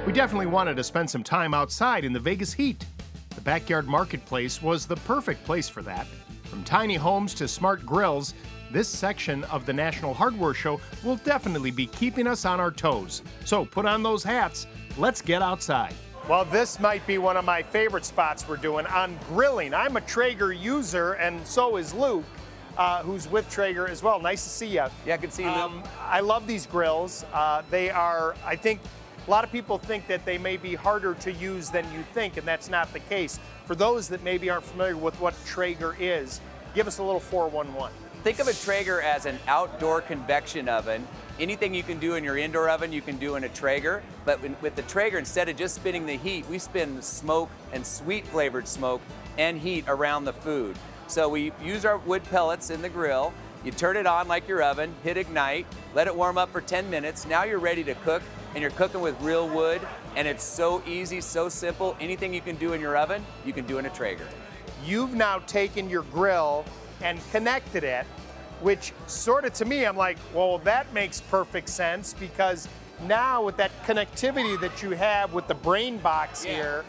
We definitely wanted to spend some time outside in the Vegas heat. The backyard marketplace was the perfect place for that. From tiny homes to smart grills, this section of the National Hardware Show will definitely be keeping us on our toes. So put on those hats, let's get outside. Well, this might be one of my favorite spots we're doing on grilling. I'm a Traeger user, and so is Luke, who's with Traeger as well. Nice to see you. Yeah, good to see you, Luke. I love these grills. They are, I think, a lot of people think that they may be harder to use than you think, and that's not the case. For those that maybe aren't familiar with what Traeger is, give us a little 411. Think of a Traeger as an outdoor convection oven. Anything you can do in your indoor oven, you can do in a Traeger. But with the Traeger, instead of just spinning the heat, we spin smoke and sweet flavored smoke and heat around the food. So we use our wood pellets in the grill. You turn it on like your oven, hit ignite, let it warm up for 10 minutes. Now you're ready to cook, and you're cooking with real wood. And it's so easy, so simple. Anything you can do in your oven, you can do in a Traeger. You've now taken your grill and connected it, which sort of, to me, I'm like, well, that makes perfect sense, because now with that connectivity that you have with the brain box here,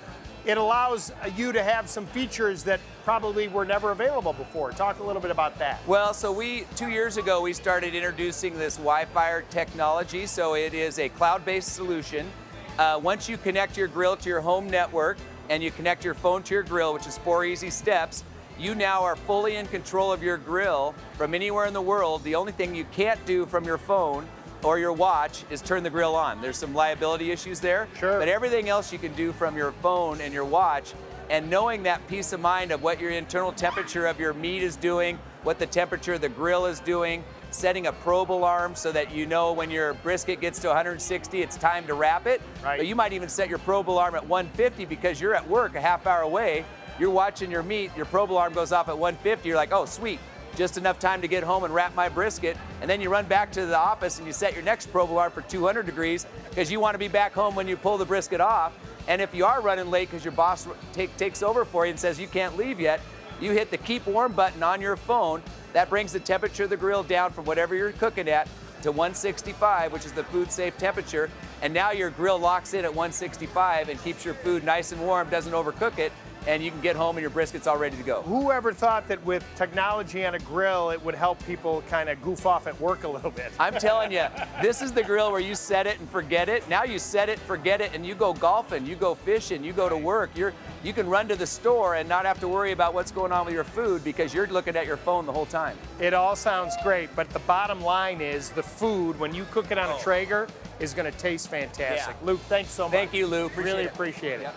it allows you to have some features that probably were never available before. Talk a little bit about that. Well, so 2 years ago, we started introducing this Wi-Fi technology. So it is a cloud-based solution. Once you connect your grill to your home network and you connect your phone to your grill, which is 4 easy steps, you now are fully in control of your grill from anywhere in the world. The only thing you can't do from your phone or your watch is turn the grill on. There's some liability issues there. Sure. But everything else you can do from your phone and your watch, and knowing that peace of mind of what your internal temperature of your meat is doing, what the temperature of the grill is doing, setting a probe alarm so that you know when your brisket gets to 160, it's time to wrap it. Right. But you might even set your probe alarm at 150 because you're at work a half hour away. You're watching your meat, your probe alarm goes off at 150, you're like, oh, sweet, just enough time to get home and wrap my brisket. And then you run back to the office and you set your next probe alarm for 200 degrees because you want to be back home when you pull the brisket off. And if you are running late because your boss takes over for you and says you can't leave yet, you hit the keep warm button on your phone. That brings the temperature of the grill down from whatever you're cooking at to 165, which is the food safe temperature. And now your grill locks in at 165 and keeps your food nice and warm, doesn't overcook it, and you can get home and your brisket's all ready to go. Whoever thought that with technology on a grill, it would help people kind of goof off at work a little bit? I'm telling you, this is the grill where you set it and forget it. Now you set it, forget it, and you go golfing, you go fishing, you go to work. You can run to the store and not have to worry about what's going on with your food because you're looking at your phone the whole time. It all sounds great, but the bottom line is the food, when you cook it on a Traeger, is going to taste fantastic. Yeah. Luke, thanks so much. Thank you, Lou. Really appreciate it. Yep.